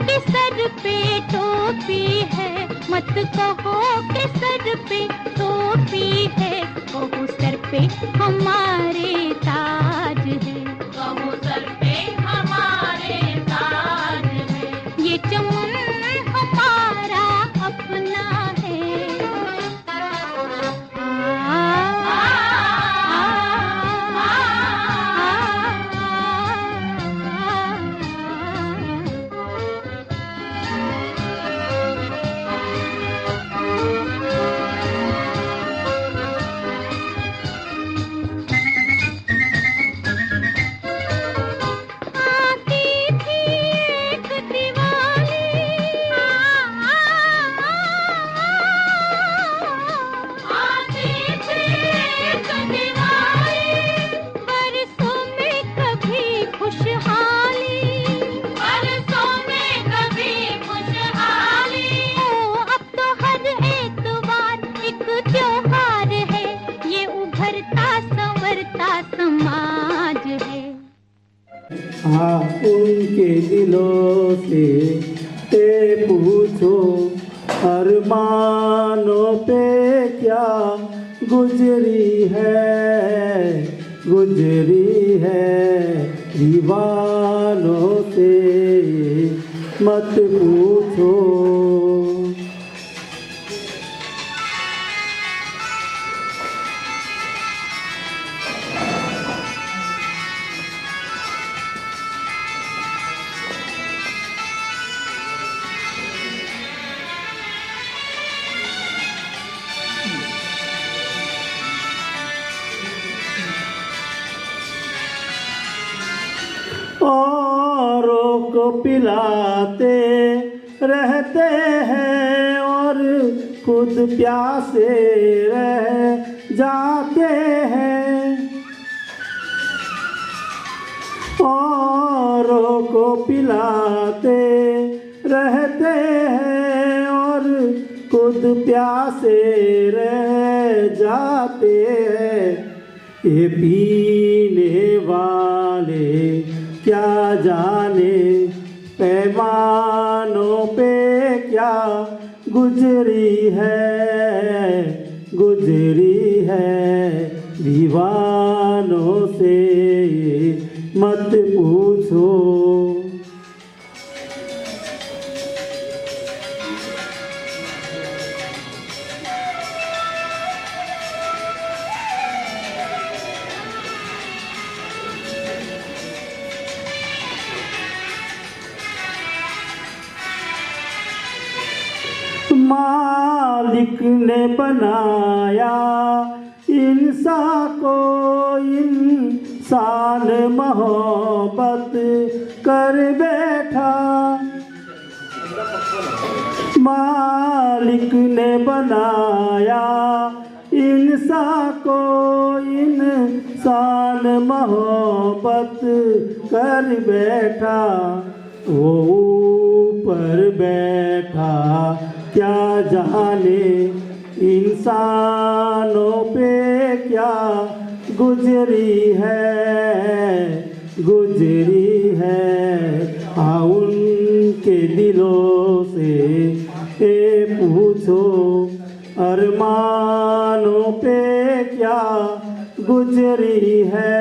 कि सर पे टोपी है, मत कहो कि सर पे टोपी है, कहो सर पे हमारे ताज है, कहो सर पे हमारे ताज है, ये चमन हमारा अपना है। हाँ, उनके दिलों से ते पूछो अरमानों पे क्या गुजरी है दीवानों से मत पूछो। औरों को पिलाते रहते हैं और खुद प्यासे रह जाते हैं। औरों को पिलाते रहते हैं और खुद प्यासे रह जाते हैं। ये पीने वाले क्या जाने पैमानों पे क्या गुजरी है दीवानों से मत पूछो। मालिक ने बनाया इंसान को, इंसान मोहब्बत कर बैठा। मालिक ने बनाया इंसान को, इंसान मोहब्बत कर बैठा। वो ऊपर बैठा क्या जाने इंसानों पे क्या गुजरी है हाँ, उनके दिलों से ये पूछो अरमानों पे क्या गुजरी है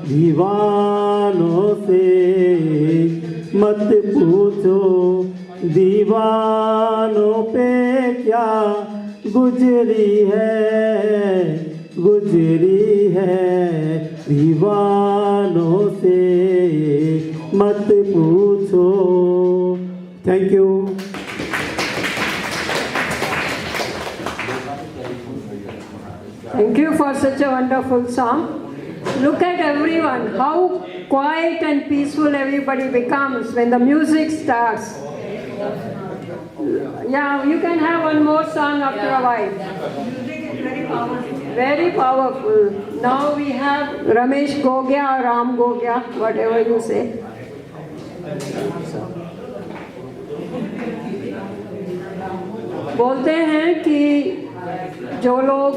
दीवानों से मत पूछो। दीवानों पे क्या गुजरी है दीवानों से मत पूछो। Thank you. Thank you for such a wonderful song. Look at everyone, how quiet and peaceful everybody becomes when the music starts. Yeah, you can have one more song after a while. Music is very powerful. Very powerful. Now we have Ramesh Gogya or Ram Gogya, whatever you say. बोलते हैं कि जो लोग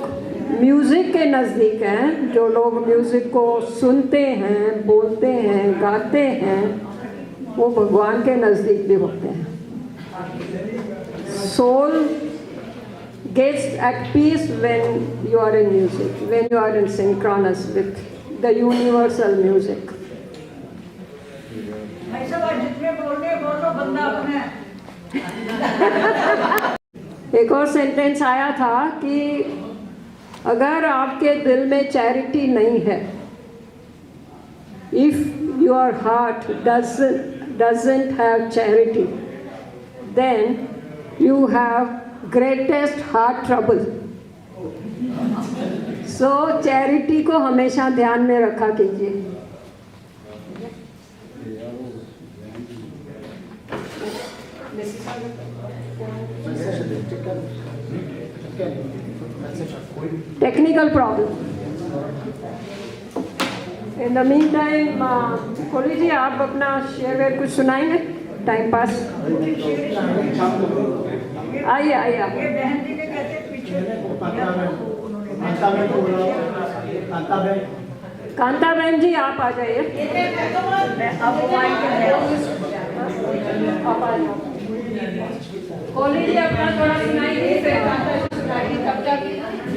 music के नज़दीक हैं, जो लोग म्यूज़िक को सुनते हैं, बोलते हैं, गाते हैं, वो भगवान के नज़दीक भी होते हैं। Soul gets at peace when you are in music, when you are in synchronous with the universal music. एक और सेंटेंस आया था कि अगर आपके दिल में चैरिटी नहीं है, if your heart doesn't have charity, then you have greatest heart trouble. So charity को हमेशा ध्यान में रखा कीजिए। Technical problem. In the mean time खोली जी, आप अपना शेयर कुछ सुनाएंगे? Time pass. आइए आइए आप। कांता बहन जी, आप आ जाइए। खोली जी, अपना थोड़ा सुनाइए।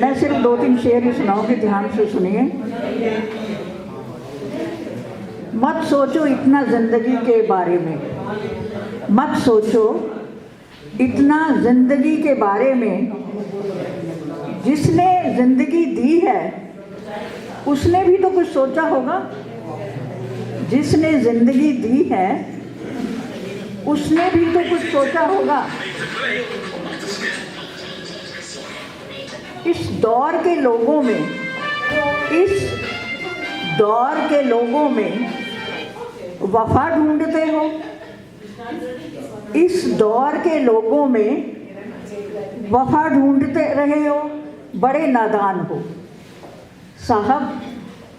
मैं सिर्फ 2-3 शेर ही सुनाऊंगी, ध्यान से सुनिए। मत सोचो इतना जिंदगी के बारे में, मत सोचो इतना जिंदगी के बारे में। जिसने जिंदगी दी है उसने भी तो कुछ सोचा होगा। जिसने जिंदगी दी है उसने भी तो कुछ सोचा होगा। इस दौर के लोगों में, इस दौर के लोगों में वफा ढूंढते हो, इस दौर के लोगों में वफा ढूंढते रहे हो, बड़े नादान हो। साहब,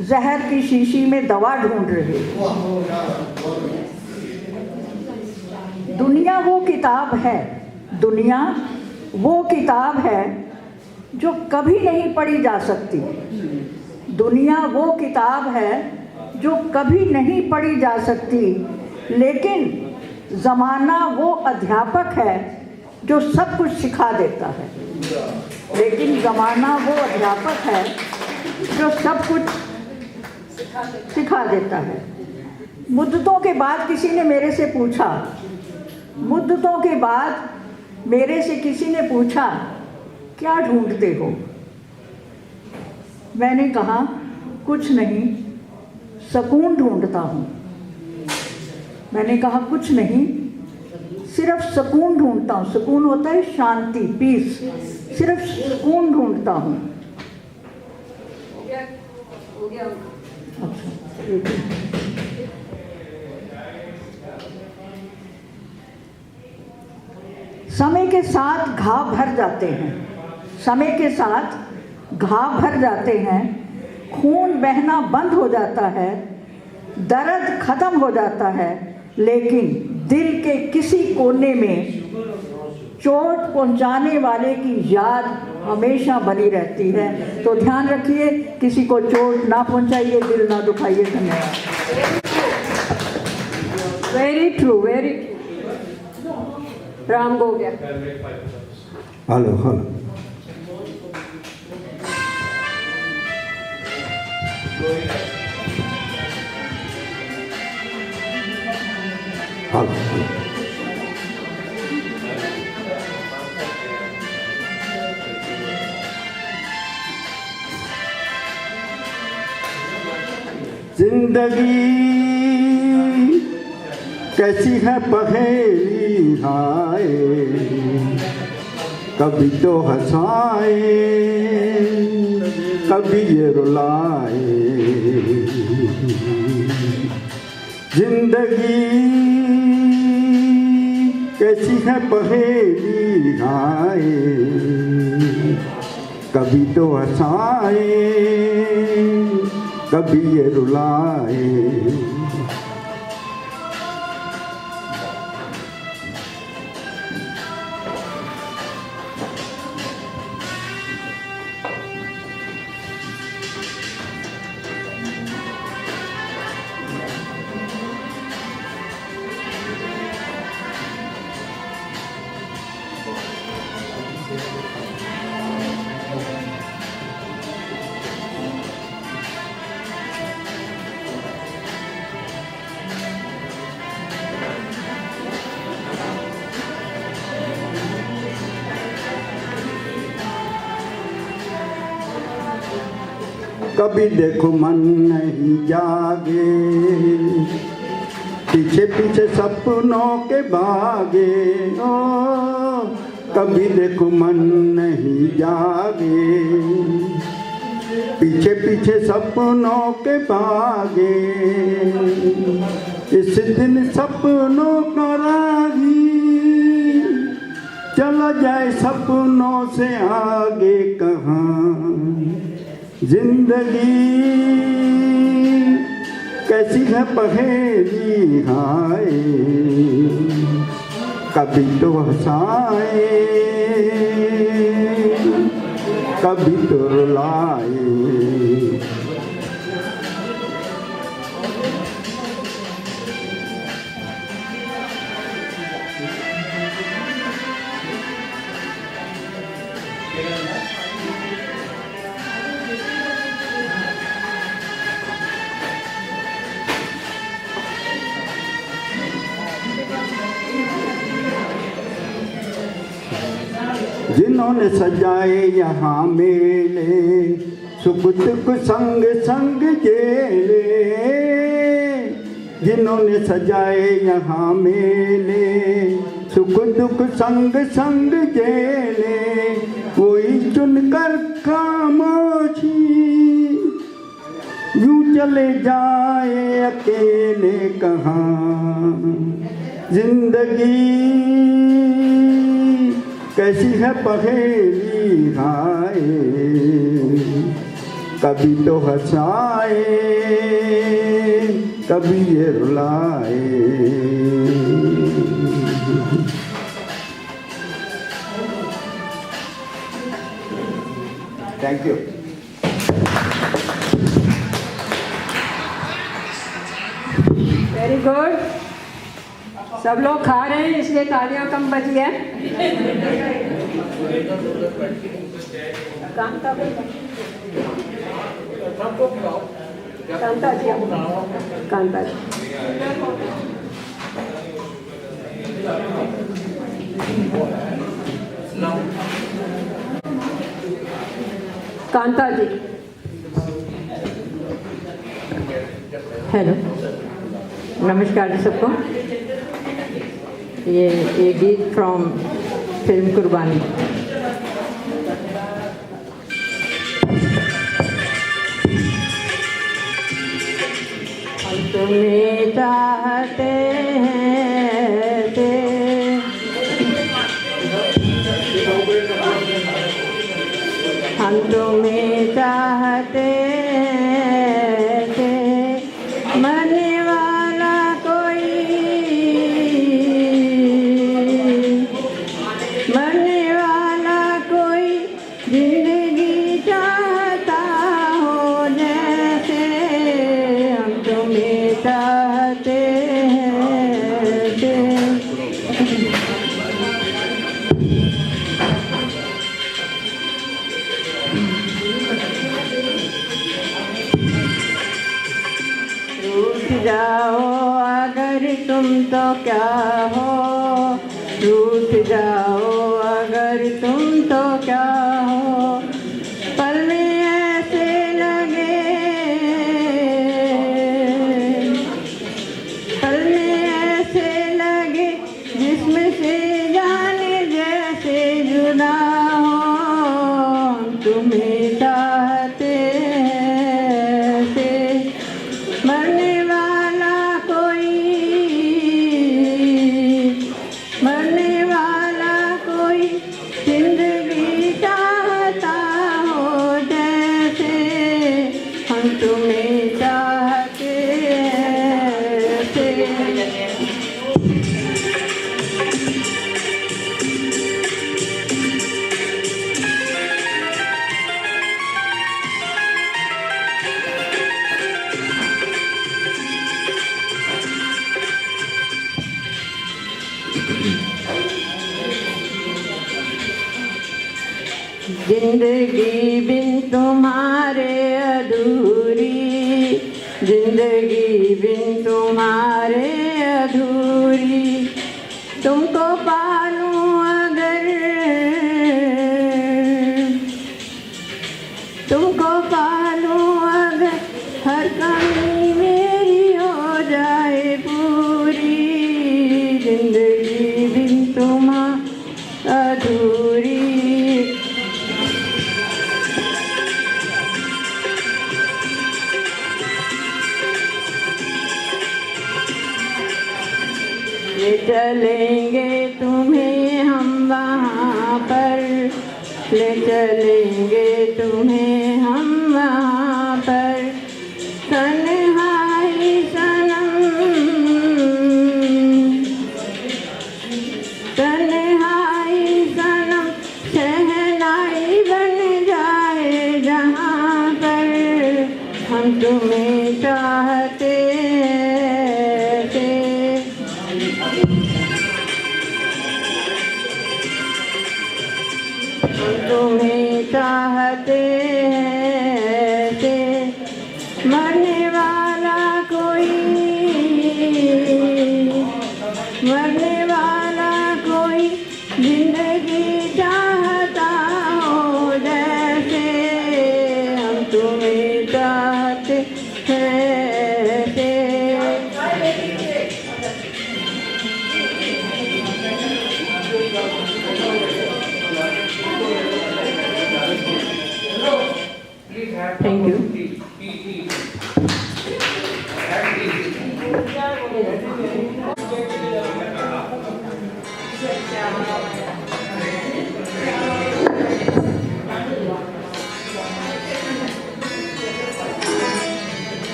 जहर की शीशी में दवा ढूंढ रहे हो। दुनिया वो किताब है, दुनिया वो किताब है जो कभी नहीं पढ़ी जा सकती। दुनिया वो किताब है जो कभी नहीं पढ़ी जा सकती, लेकिन ज़माना वो अध्यापक है जो सब कुछ सिखा देता है। लेकिन ज़माना वो अध्यापक है जो सब कुछ सिखा देता है। मुद्दतों के बाद किसी ने मेरे से पूछा, मुद्दतों के बाद मेरे से किसी ने पूछा, क्या ढूंढते हो? मैंने कहा, कुछ नहीं, सुकून ढूंढता हूँ। मैंने कहा, कुछ नहीं, सिर्फ सुकून ढूंढता हूँ। सुकून होता है शांति, पीस। सिर्फ सुकून ढूंढता हूँ। अच्छा, समय के साथ घाव भर जाते हैं, समय के साथ घाव भर जाते हैं। खून बहना बंद हो जाता है, दर्द खत्म हो जाता है, लेकिन दिल के किसी कोने में चोट पहुंचाने वाले की याद हमेशा बनी रहती है। तो ध्यान रखिए, किसी को चोट ना पहुंचाइए, दिल ना दुखाइए। धन्यवाद। Very true, very true. Ram हो गया। Hello hello. हेलो। जिंदगी कैसी है पहेली, हाय कभी तो हंसाए कभी ये रुलाए। जिंदगी कैसी है पहेली, हाय कभी तो हंसाए कभी ये रुलाए। कभी देखो मन नहीं जागे, पीछे पीछे सपनों के भागे। ओ कभी देखो मन नहीं जागे, पीछे पीछे सपनों के भागे। इस दिन सपनों का राही चला जाए सपनों से आगे कहाँ। जिंदगी कैसी है पहेली हाय, कभी तो हंसाए कभी तो रुलाए। जिन्होंने सजाए यहाँ मेले, सुख दुख संग संग जेले। जिन्होंने सजाए यहाँ मेले, सुख दुख संग संग जेले। वही चुनकर खामोशी यूं चले जाए अकेले कहाँ। जिंदगी कैसी है पहेली हाय, कभी तो हंसाए कभी ये रुलाए। Thank you. Very good. सब लोग खा रहे हैं इसलिए तालियां कम बजी है। कांता जी, कांता जी। कांता जी। हेलो, नमस्कार जी सबको। ये गीत फ्रॉम फिल्म कुर्बानी। हम तुम्हें चाहते हैं थे, हम तुम्हें चाहते थे, मरने वाला कोई, मरने वाला कोई जिंदगी चाहता हो जैसे हम तुम्हें चाहते थे। रूठ जाओ अगर तुम तो क्या हो, रूठ जाओ अगर तुम तो क्या हो। पल में ऐसे लगे, पल में ऐसे लगे जिसमें से जाने जैसे जुदा हो। हम तुम्हें चाहते थे, मरने वाला कोई, मरने वाला कोई जिंदगी चाहता हो जैसे हम तुम्हें चाहते थे। जिंदगी बिन तुम्हारे अधूरी, जिंदगी बिन तुम्हारे अधूरी। तुमको पालूं अगर, तुमको पालूं ले चलेंगे तुम्हें हम वहाँ पर, ले चलेंगे तुम्हें हम वहाँ पर। तन्हाई सनम, तन्हाई सनम शहनाई बन जाए जहाँ पर, हम तुम्हें चाहते थे। हम तुम्हें चाहते थे। मरने वाला कोई, मरने वाला कोई जिंदगी चाहता हो जैसे, हम तुम्हें चाहते थे। Thank you.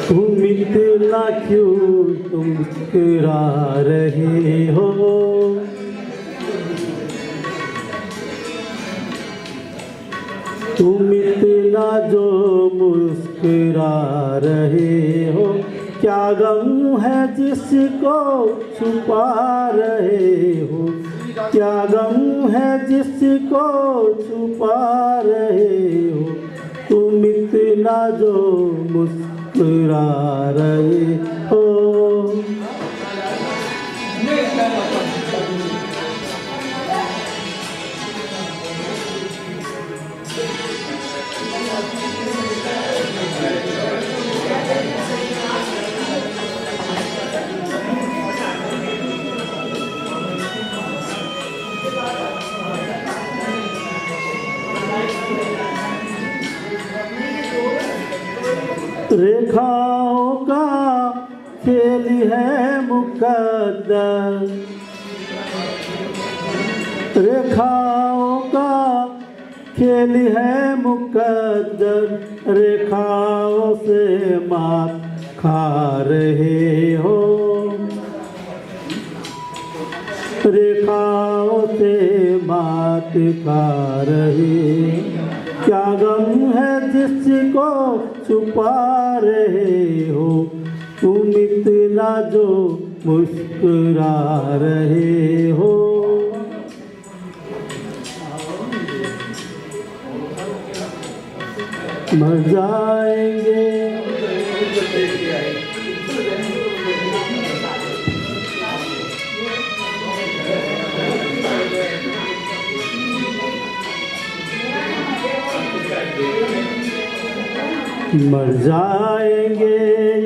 तुम इतना क्यों तुम मुस्कुरा रहे हो, तुम इतना जो मुस्कुरा रहे हो, क्या गम है जिसको छुपा रहे हो, क्या गम है जिसको छुपा रहे हो, तुम इतना जो मुस्कुरा रहे हो। रेखाओं का खेल है मुकद्दर, रेखाओं का खेल है मुकद्दर, रेखाओं से मात खा रहे हो, रेखाओं से मात खा रहे, क्या गम है जिसको छुपा रहे हो, तुम इतना जो मुस्कुरा रहे हो। मर जाएंगे मर जाएंगे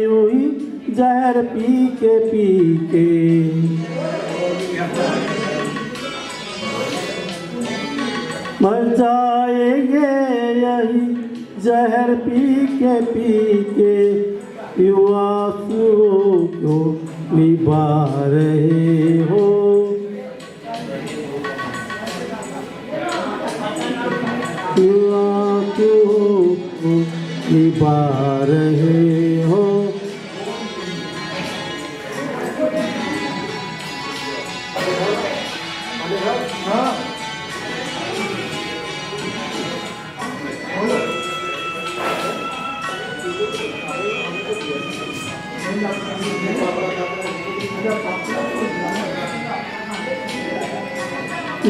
यूं ही जहर पी के, मर जाएंगे यही जहर पी के, यूं आंसुओं को निभा रहे हो, यूं आंसुओं को निभा रहे हो।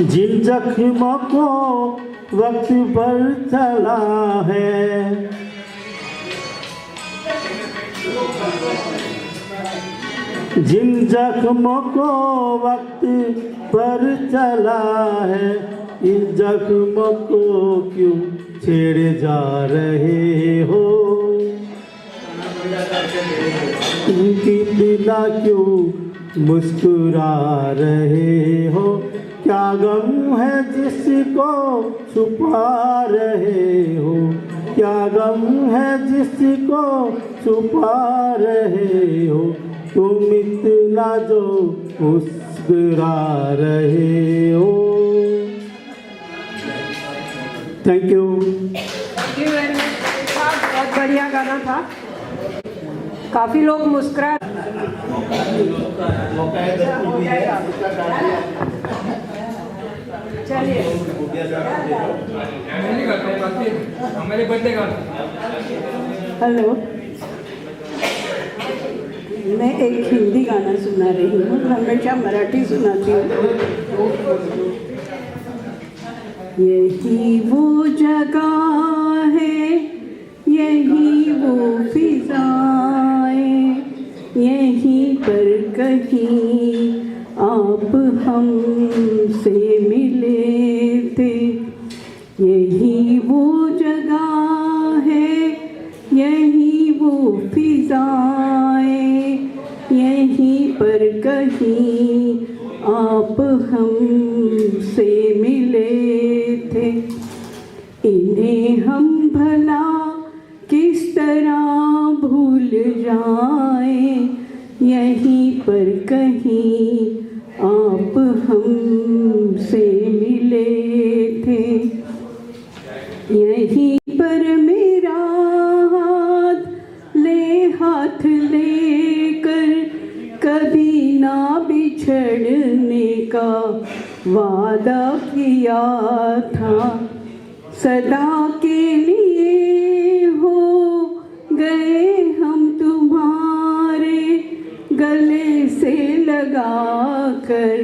जिन जख्मों को वक्त भर चला है, जिन जख्मों को वक्त पर चला है, इन जख्मों को क्यों छेड़े जा रहे हो, इनकी बिना क्यों मुस्कुरा रहे हो, क्या गम है जिसको छुपा रहे हो, क्या गम है जिसको छुपा रहे हो, तुम इतना जो मुस्कुरा रहे हो। Thank you. बहुत बढ़िया गाना था, काफी लोग मुस्कुरा। चलिए हमारे बर्थडे का। हेलो, मैं एक हिंदी गाना सुना रही हूँ, हमेशा मराठी सुनाती हूँ। यही वो जगह है, यही वो फिजाएं, यहीं पर कहीं आप हमसे मिले थे। यही वो जगह है, यही वो फिजाएं, यहीं पर कहीं आप हमसे मिले थे। इन्हें हम भला किस तरह भूल जाएं, यहीं पर कहीं आप हमसे मिले थे। यहीं पर मेरा हाथ लेकर कभी ना बिछड़ने का वादा किया था। सदा के लिए हो गए हम तुम्हारे, गले से लगा कर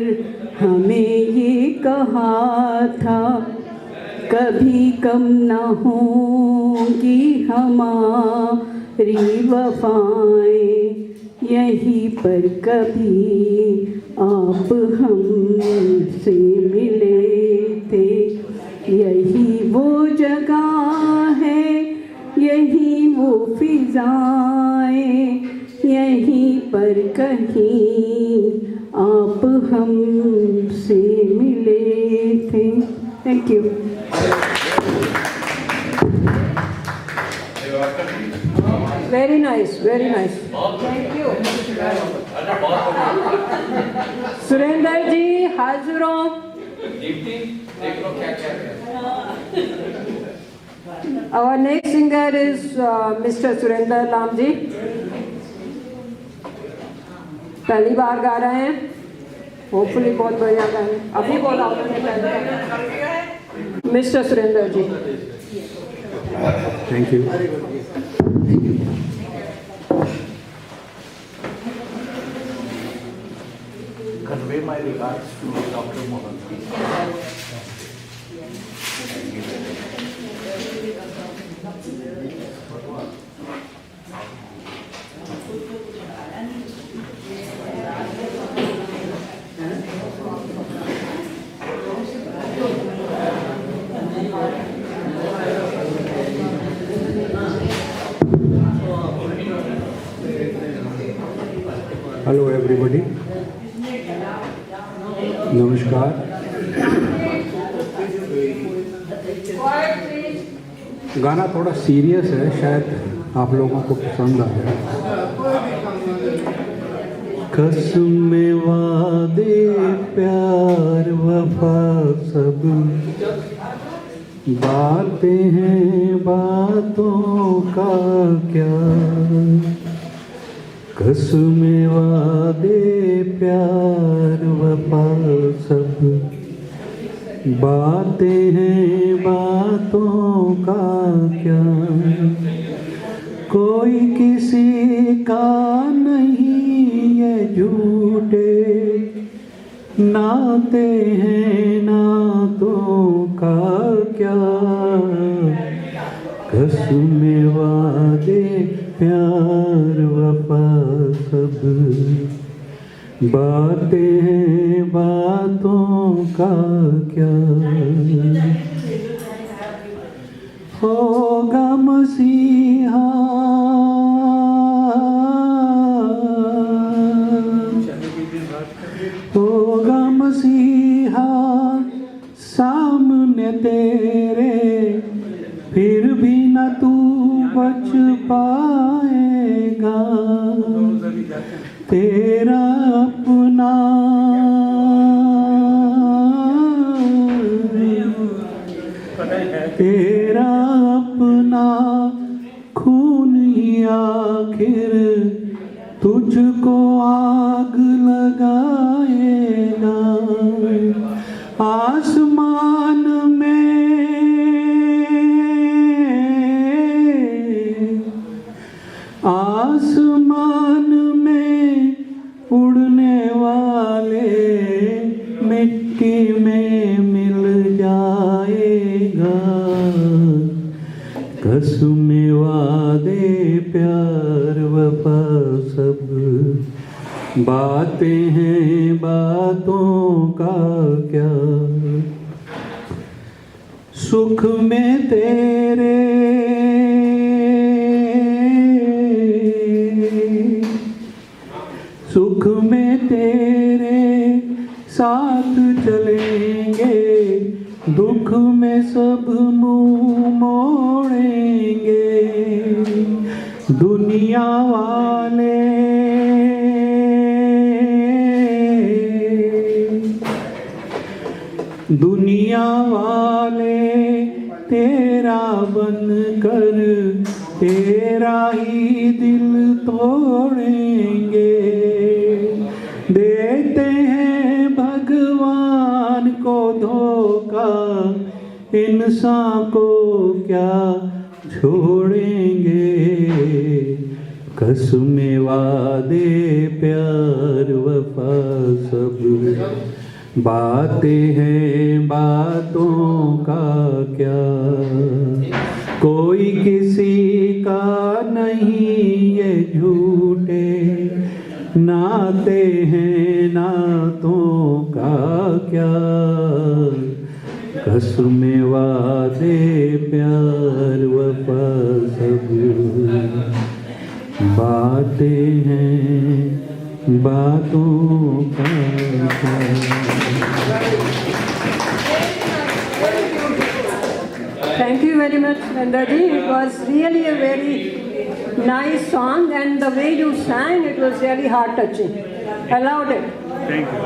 हमें ये कहा था, कभी कम न होंगी हमारी वफाएं, यहीं पर कभी आप हमसे मिले थे। यही वो जगह है, यही वो फिजाएं, यहीं पर कहीं आप हमसे मिले थे। Thank you. Very nice, very nice, thank you. Surendra ji हाजिरों। Our next singer is Mr. Surendra Lamji. पहली बार गा रहे हैं, होपफुली बहुत बढ़िया गा रहे हैं। अभी बोला mister Surendra ji. Thank you. Convey my regards to Dr. Mohan. Hello everybody, नमस्कार। गाना थोड़ा सीरियस है, शायद आप लोगों को पसंद आ जाए। कसम वादे प्यार वफा सब बातें हैं, बातों का क्या। कसम वादे प्यार वफा सब बातें हैं, बातों का क्या। कोई किसी का नहीं ये झूठे नाते हैं, नातों का क्या। कसम वादे प्यार वफा सब बातें हैं, बातों का क्या। होगा मसीहा होगा मसीहा तेरे फिर भी न तू बच पाएगा, तेरा अपना तेरा अपना खून ही आखिर तुझको आग लगाएगा। आसमान में उड़ने वाले मिट्टी में मिल जाएगा। कसम वादे प्यार वफा सब बातें हैं, बातों का क्या। सुख में तेरे सुख में तेरे साथ चलेंगे, दुख में सब मुंह मोड़ेंगे। दुनिया वाले तेरा बनकर तेरा ही दिल तोड़ेंगे। देते हैं भगवान को धोखा, इंसान को क्या छोड़ेंगे। कसम वादे प्यार वफा सब बातें हैं, बातों का क्या। कोई किसी का नहीं ये झूठे नाते हैं, नातों का क्या। कसम वादे प्यार वफा सब बातें हैं, बातों का क्या। Thank you very much, Nandaji. It was really a very nice song, and the way you sang, it was really heart-touching. I loved it. Thank you.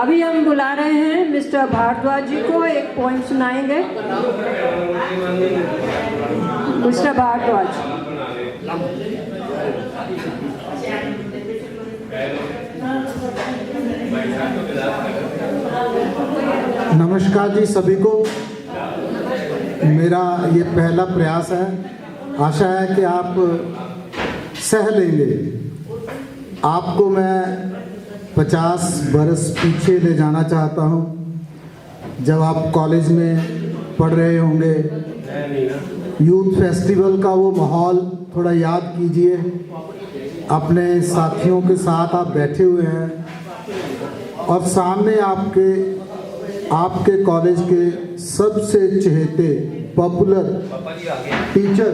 अभी हम बुला रहे हैं मिस्टर भारद्वाज जी को, एक पोएम सुनाएंगे। मिस्टर भारद्वाज। नमस्कार जी सभी को। मेरा ये पहला प्रयास है, आशा है कि आप सह लेंगे। आपको मैं 50 बरस पीछे ले जाना चाहता हूँ, जब आप कॉलेज में पढ़ रहे होंगे। यूथ फेस्टिवल का वो माहौल थोड़ा याद कीजिए। अपने साथियों के साथ आप बैठे हुए हैं और सामने आपके कॉलेज के सबसे चहेते पॉपुलर टीचर,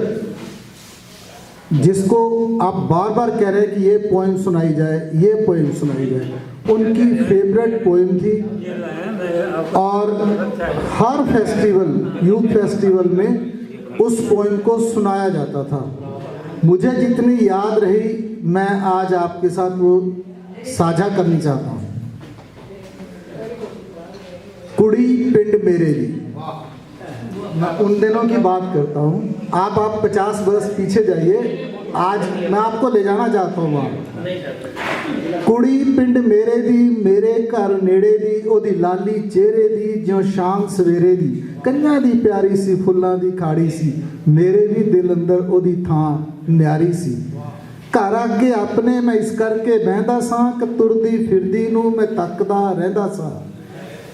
जिसको आप बार बार कह रहे हैं कि ये पोएम सुनाई जाए, ये पोएम सुनाई जाए, उनकी फेवरेट पोएम थी। और हर फेस्टिवल, यूथ फेस्टिवल में उस पोएम को सुनाया जाता था। मुझे जितनी याद रही मैं आज आपके साथ वो साझा करनी चाहता हूँ। कुड़ी पिंड मेरे दी, मैं उन दिनों की बात करता हूँ। आप 50 बरस पीछे जाइए, आज मैं आपको ले जाना चाहता हूँ वहाँ। कुड़ी पिंड मेरे दी, मेरे घर नेड़े दी, ओदी लाली चेहरे दी, ज्यों शाम सवेरे दी। कन्या दी प्यारी सी, फुल्लां दी खाड़ी सी, मेरे भी दिल अंदर ओदी थां न्यारी सी। घर अगे अपने मैं इस करके बहदा सां, कि तुरदी फिरदी नूं मैं तकदा रहिंदा सां।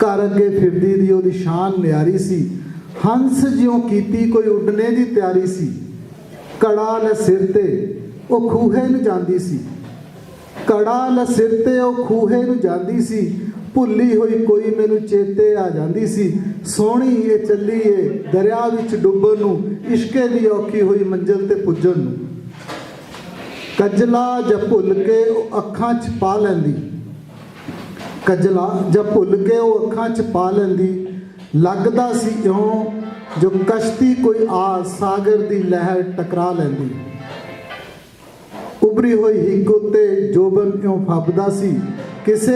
घर अगे फिरदी दी ओदी शान न्यारी सी, हंस ज्यों कीती कोई उड़ने दी तैयारी सी। कड़ा ले सिर ते ओ खूहे नूं जांदी सी, कड़ा ले सिर ते ओ खूहे नूं जांदी सी। भुल्ली हुई कोई मैनू चेते आ जांदी सी। सोहणी ये चली ए दरिया विच डुब्बण नूं, इश्के दी औखी हुई मंजिल ते पुज्जण नूं। कजला जब भुल के अखां च पा लैंदी, कजला जब भुल के वो अखां च पा लैंदी। ਲੱਗਦਾ ਸੀ ਇਉਂ ਜੋ ਕਸ਼ਤੀ ਕੋਈ ਆ ਸਾਗਰ ਦੀ ਲਹਿਰ ਟਕਰਾ ਲੈਂਦੀ। ਉਭਰੀ ਹੋਈ ਹਿੱਕ ਉੱਤੇ ਜੋਬਨ ਇਉਂ ਫੱਬਦਾ ਸੀ ਕਿਸੇ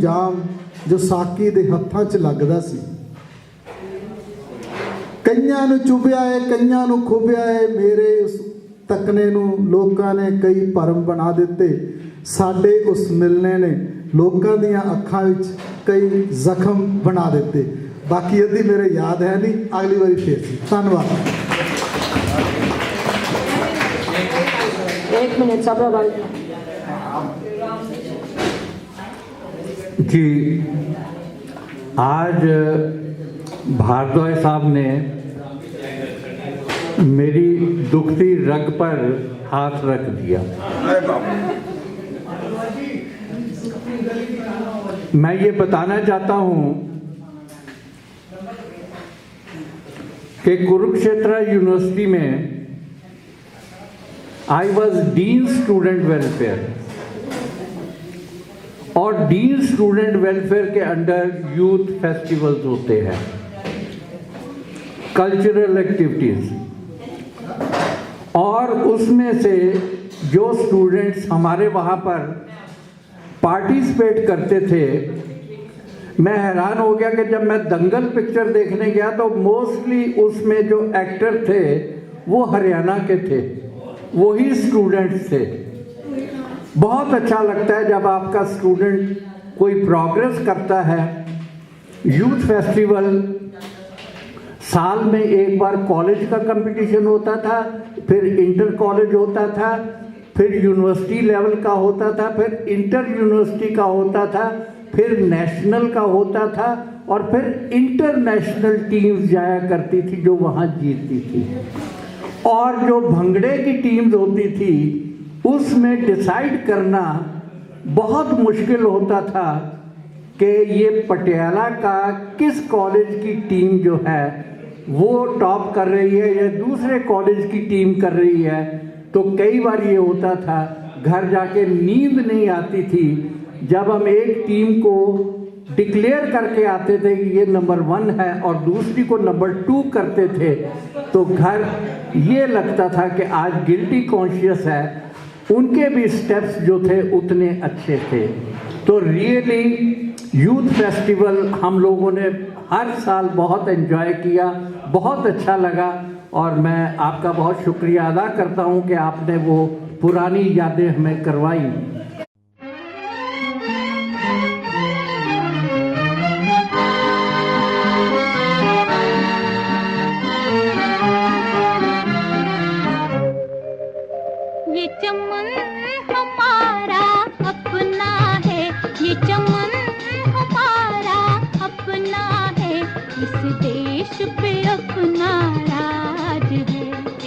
ਜਾਮ ਜੋ ਸਾਕੀ ਦੇ ਹੱਥਾਂ 'ਚ ਲੱਗਦਾ ਸੀ। ਕਈਆਂ ਨੂੰ ਚੁਭਿਆ ਏ ਕਈਆਂ ਨੂੰ ਖੁੱਭਿਆ ਏ ਮੇਰੇ ਉਸ ਤੱਕਨੇ ਨੂੰ ਲੋਕਾਂ ਨੇ ਕਈ ਭਰਮ ਬਣਾ ਦਿੱਤੇ। ਸਾਡੇ ਉਸ ਮਿਲਣੇ ਨੇ ਲੋਕਾਂ ਦੀਆਂ ਅੱਖਾਂ ਵਿੱਚ ਕਈ ਜ਼ਖਮ ਬਣਾ ਦਿੱਤੇ। ਬਾਕੀ ਅੱਧੀ ਮੇਰੇ ਯਾਦ ਹੈ ਨਹੀਂ, ਅਗਲੀ ਵਾਰੀ ਫੇਰ ਸੀ। ਧੰਨਵਾਦ। 1 मिनट सब्र भाई। जी, आज भारद्वाज साहब ने मेरी दुखती रग पर हाथ रख दिया। मैं ये बताना चाहता हूँ कि कुरुक्षेत्र यूनिवर्सिटी में I was dean student welfare, और डीन स्टूडेंट वेलफेयर के अंडर यूथ फेस्टिवल्स होते हैं, कल्चरल एक्टिविटीज़, और उसमें से जो स्टूडेंट्स हमारे वहाँ पर पार्टिसिपेट करते थे, मैं हैरान हो गया कि जब मैं दंगल पिक्चर देखने गया तो मोस्टली उसमें जो एक्टर थे वो हरियाणा के थे, वही स्टूडेंट्स थे। बहुत अच्छा लगता है जब आपका स्टूडेंट कोई प्रोग्रेस करता है। यूथ फेस्टिवल साल में एक बार कॉलेज का कंपटीशन होता था, फिर इंटर कॉलेज होता था, फिर यूनिवर्सिटी लेवल का होता था, फिर इंटर यूनिवर्सिटी का होता था, फिर नेशनल का होता था, और फिर इंटरनेशनल टीम्स जाया करती थी जो वहाँ जीतती थी। और जो भंगड़े की टीम्स होती थी उसमें डिसाइड करना बहुत मुश्किल होता था कि ये पटियाला का किस कॉलेज की टीम जो है वो टॉप कर रही है या दूसरे कॉलेज की टीम कर रही है। तो कई बार ये होता था घर जाके नींद नहीं आती थी जब हम एक टीम को डिक्लेयर करके आते थे कि ये नंबर 1 है और दूसरी को नंबर 2 करते थे, तो घर ये लगता था कि आज गिल्टी कॉन्शियस है, उनके भी स्टेप्स जो थे उतने अच्छे थे। तो रियली यूथ फेस्टिवल हम लोगों ने हर साल बहुत एंजॉय किया, बहुत अच्छा लगा, और मैं आपका बहुत शुक्रिया अदा करता हूँ कि आपने वो पुरानी यादें हमें करवाई।